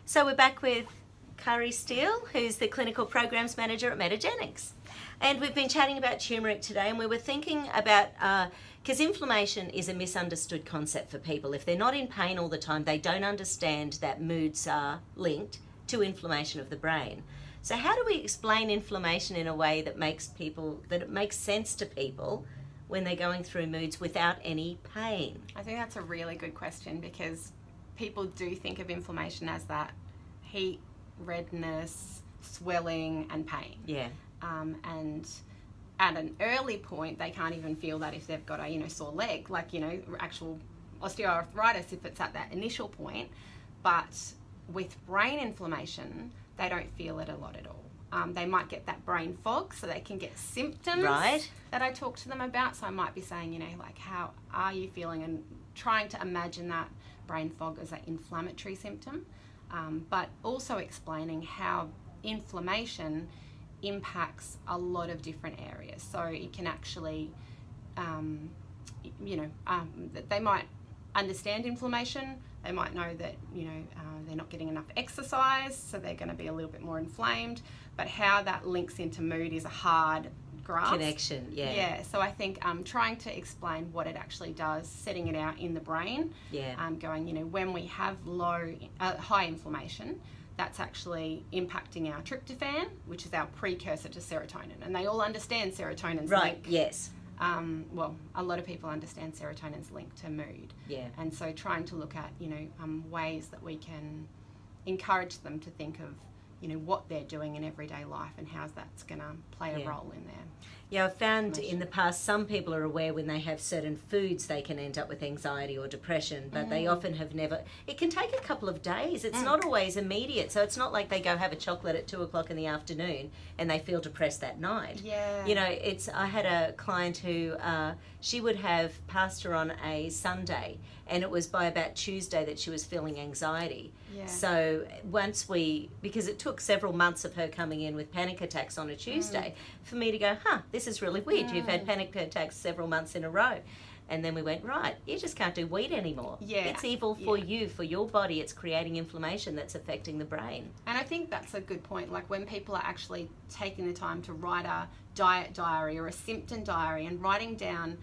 So we're back with Kari Steele, who's the Clinical Programs Manager at Metagenics. And we've been chatting about turmeric today, and we were thinking about, because inflammation is a misunderstood concept for people. If they're not in pain all the time, they don't understand that moods are linked to inflammation of the brain. So how do we explain inflammation in a way that it makes sense to people when they're going through moods without any pain? I think that's a really good question, because people do think of inflammation as that heat, redness, swelling and pain. Yeah. And at an early point, they can't even feel that if they've got a sore leg, like actual osteoarthritis if it's at that initial point. But with brain inflammation, they don't feel it a lot at all. They might get that brain fog, so they can get symptoms that I talk to them about. So I might be saying, like, how are you feeling, and trying to imagine that brain fog as an inflammatory symptom, but also explaining how inflammation impacts a lot of different areas. So it can actually, they might understand inflammation. They might know that, they're not getting enough exercise, so they're going to be a little bit more inflamed. But how that links into mood is a hard grasp. Connection, yeah. Yeah, so I think trying to explain what it actually does, setting it out in the brain, going, when we have high inflammation, that's actually impacting our tryptophan, which is our precursor to serotonin. And they all understand serotonin's link. Yes. Well, a lot of people understand serotonin's link to mood. Yeah. And so trying to look at, ways that we can encourage them to think of, what they're doing in everyday life and how that's going to play a role in there. Yeah, I've found in the past some people are aware when they have certain foods they can end up with anxiety or depression, but they often have never. It can take a couple of days. It's not always immediate, so it's not like they go have a chocolate at 2:00 in the afternoon and they feel depressed that night. Yeah. I had a client who she would have pasta on a Sunday, and it was by about Tuesday that she was feeling anxiety. Yeah. So because it took several months of her coming in with panic attacks on a Tuesday, for me to go, this is really weird. You've had panic attacks several months in a row. And then we went, right, you just can't do wheat anymore. Yeah. It's evil for you, for your body. It's creating inflammation that's affecting the brain. And I think that's a good point. Like when people are actually taking the time to write a diet diary or a symptom diary and writing down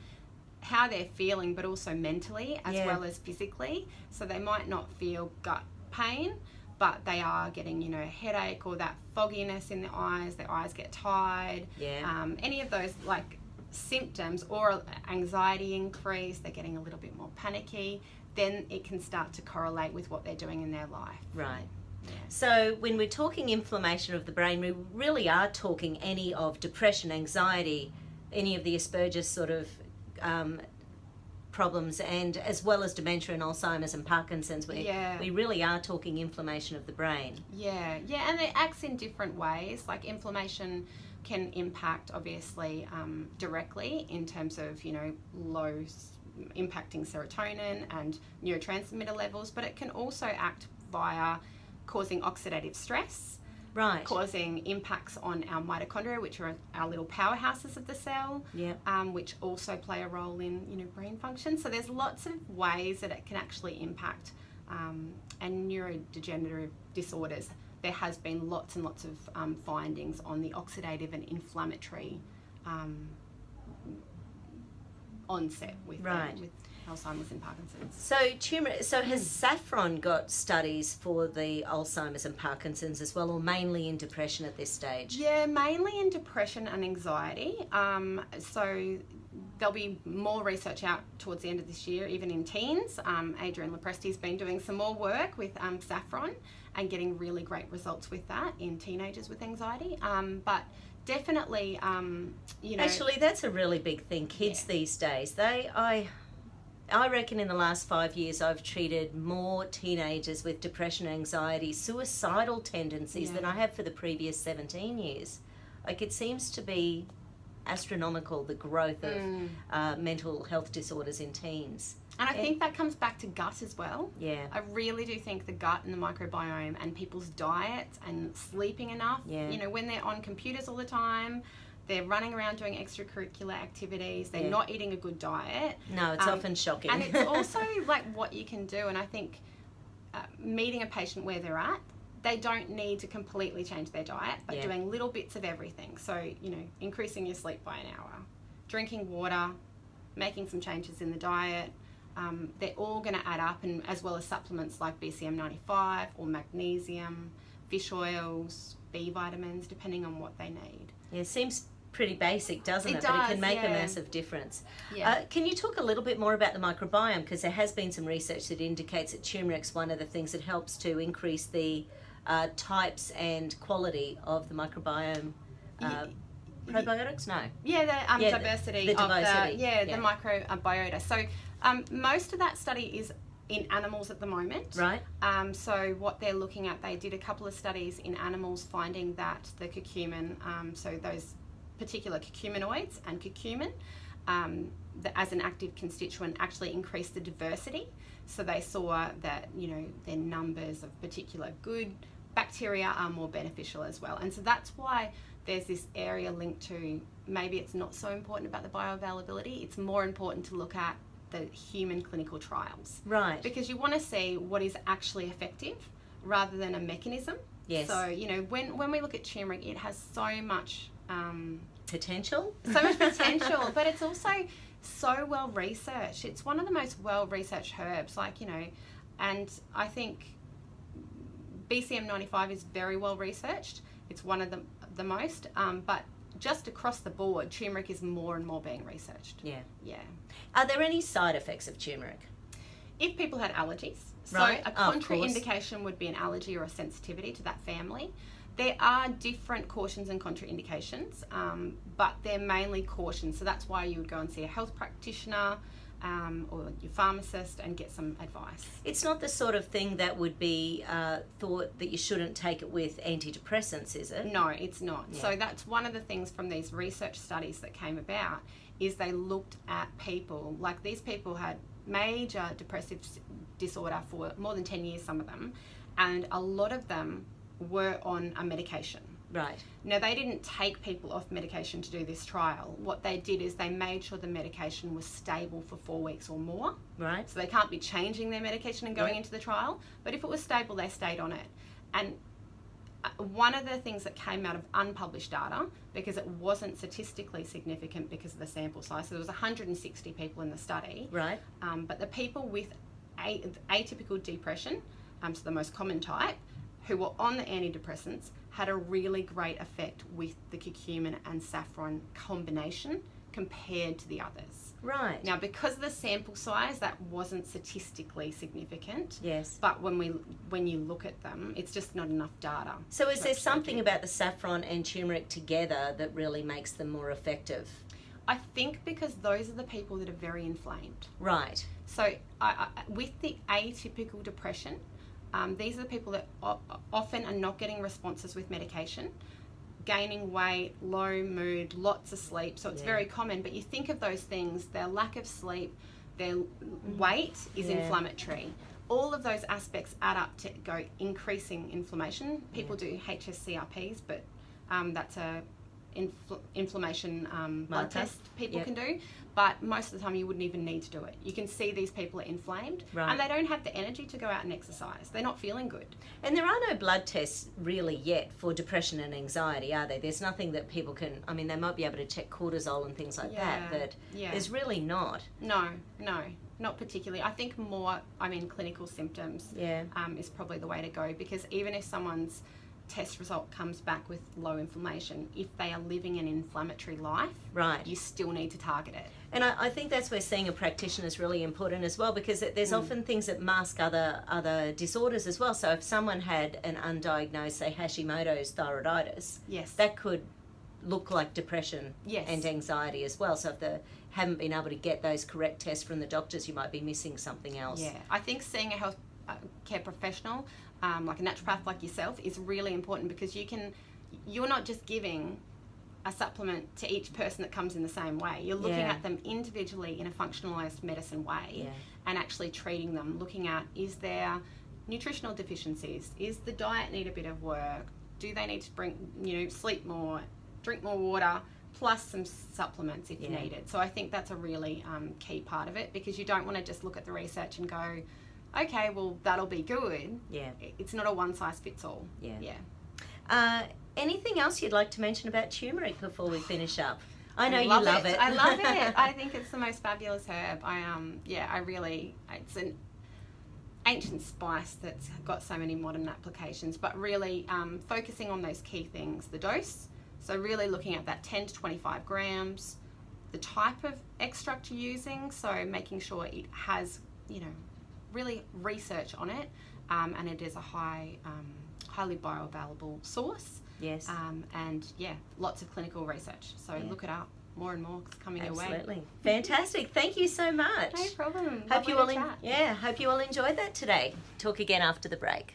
how they're feeling, but also mentally as well as physically. So they might not feel gut pain, but they are getting, a headache or that fogginess in their eyes get tired. Yeah. Any of those like symptoms, or anxiety increase, they're getting a little bit more panicky, then it can start to correlate with what they're doing in their life. Right. Yeah. So when we're talking inflammation of the brain, we really are talking any of depression, anxiety, any of the Asperger's sort of problems, and as well as dementia and Alzheimer's and Parkinson's. We really are talking inflammation of the brain. Yeah, and it acts in different ways. Like inflammation can impact, obviously, directly in terms of, impacting serotonin and neurotransmitter levels, but it can also act via causing oxidative stress. Right. Causing impacts on our mitochondria, which are our little powerhouses of the cell, which also play a role in, brain function. So there's lots of ways that it can actually impact, and neurodegenerative disorders. There has been lots and lots of findings on the oxidative and inflammatory onset with Alzheimer's and Parkinson's. So has saffron got studies for the Alzheimer's and Parkinson's as well, or mainly in depression at this stage? Yeah, mainly in depression and anxiety. So there'll be more research out towards the end of this year, even in teens. Adrian Lopresti's been doing some more work with saffron and getting really great results with that in teenagers with anxiety. But definitely, Actually, that's a really big thing. Kids these days, I reckon in the last 5 years I've treated more teenagers with depression, anxiety, suicidal tendencies than I have for the previous 17 years. Like, it seems to be astronomical, the growth of mental health disorders in teens. And I think that comes back to gut as well. Yeah. I really do think the gut and the microbiome and people's diets and sleeping enough, when they're on computers all the time, they're running around doing extracurricular activities, they're not eating a good diet. No, it's often shocking. And it's also like what you can do. And I think meeting a patient where they're at they don't need to completely change their diet, but Yeah. doing little bits of everything. So, increasing your sleep by an hour, drinking water, making some changes in the diet, they're all going to add up, and as well as supplements like BCM95 or magnesium, fish oils, B vitamins, depending on what they need. Yeah, it seems pretty basic, doesn't it? It But it does, can make a yeah. massive difference. Yeah. Can you talk a little bit more about the microbiome? Because there has been some research that indicates that turmeric's one of the things that helps to increase the types and quality of the microbiome. Probiotics? No. Yeah, the diversity the of diversity. the microbiota. So most of that study is in animals at the moment. Right. So what they're looking at, they did a couple of studies in animals finding that the curcumin, so those particular curcuminoids and curcumin, as an active constituent, actually increased the diversity. So they saw that, their numbers of particular good bacteria are more beneficial as well. And so that's why there's this area linked to, maybe it's not so important about the bioavailability, it's more important to look at the human clinical trials. Right. Because you want to see what is actually effective rather than a mechanism. Yes. So, when we look at turmeric, it has so much potential. Potential, but it's also so well researched. It's one of the most well researched herbs, and I think BCM95 is very well researched. It's one of the most, but just across the board, turmeric is more and more being researched. Yeah. Yeah. Are there any side effects of turmeric? If people had allergies, Right. so a contraindication would be an allergy or a sensitivity to that family. There are different cautions and contraindications, but they're mainly cautions. So that's why you would go and see a health practitioner or your pharmacist and get some advice. It's not the sort of thing that would be thought that you shouldn't take it with antidepressants, is it? No, it's not. Yeah. So that's one of the things from these research studies that came about, is they looked at people, like these people had major depressive disorder for more than 10 years, some of them, and a lot of them were on a medication. Right. Now, they didn't take people off medication to do this trial. What they did is they made sure the medication was stable for 4 weeks or more. Right. So they can't be changing their medication and going into the trial, but if it was stable, they stayed on it. And one of the things that came out of unpublished data, because it wasn't statistically significant because of the sample size, so there was 160 people in the study. Right. But the people with atypical depression, so the most common type, who were on the antidepressants, had a really great effect with the curcumin and saffron combination compared to the others. Right. Now, because of the sample size, that wasn't statistically significant. Yes. But when you look at them, it's just not enough data. So is there something about the saffron and turmeric together that really makes them more effective? I think because those are the people that are very inflamed. Right. So with the atypical depression, these are the people that often are not getting responses with medication, gaining weight, low mood, lots of sleep. So it's very common. But you think of those things, their lack of sleep, their weight is inflammatory. All of those aspects add up to go increasing inflammation. People do HSCRPs, but that's a inflammation blood test people can do. But most of the time you wouldn't even need to do it. You can see these people are inflamed, and they don't have the energy to go out and exercise. They're not feeling good. And there are no blood tests really yet for depression and anxiety, are there? There's nothing that people can, they might be able to check cortisol and things like that, but there's really not. No, not particularly. I think more, clinical symptoms is probably the way to go, because even if someone's test result comes back with low inflammation, if they are living an inflammatory life, you still need to target it. And I think that's where seeing a practitioner is really important as well, because there's often things that mask other disorders as well. So if someone had an undiagnosed, say, Hashimoto's thyroiditis, that could look like depression and anxiety as well. So if they haven't been able to get those correct tests from the doctors, you might be missing something else. Yeah, I think seeing a health care professional, like a naturopath like yourself, is really important, because you're not just giving a supplement to each person that comes in the same way. You're looking at them individually in a functionalized medicine way and actually treating them, looking at, is there nutritional deficiencies? Is the diet need a bit of work? Do they need to sleep more, drink more water, plus some supplements if needed? So I think that's a really key part of it, because you don't want to just look at the research and go, okay, well, that'll be good. Yeah. It's not a one size fits all. Yeah. Anything else you'd like to mention about turmeric before we finish up? I know you love it. I love it. I think it's the most fabulous herb. It's an ancient spice that's got so many modern applications, but really focusing on those key things, the dose. So really looking at that 10 to 25 grams, the type of extract you're using, so making sure it has, really research on it, and it is a highly bioavailable source. Yes. And lots of clinical research. So look it up. More and more coming your way. Absolutely. Fantastic. Thank you so much. No problem. Hope you all enjoyed that today. Talk again after the break.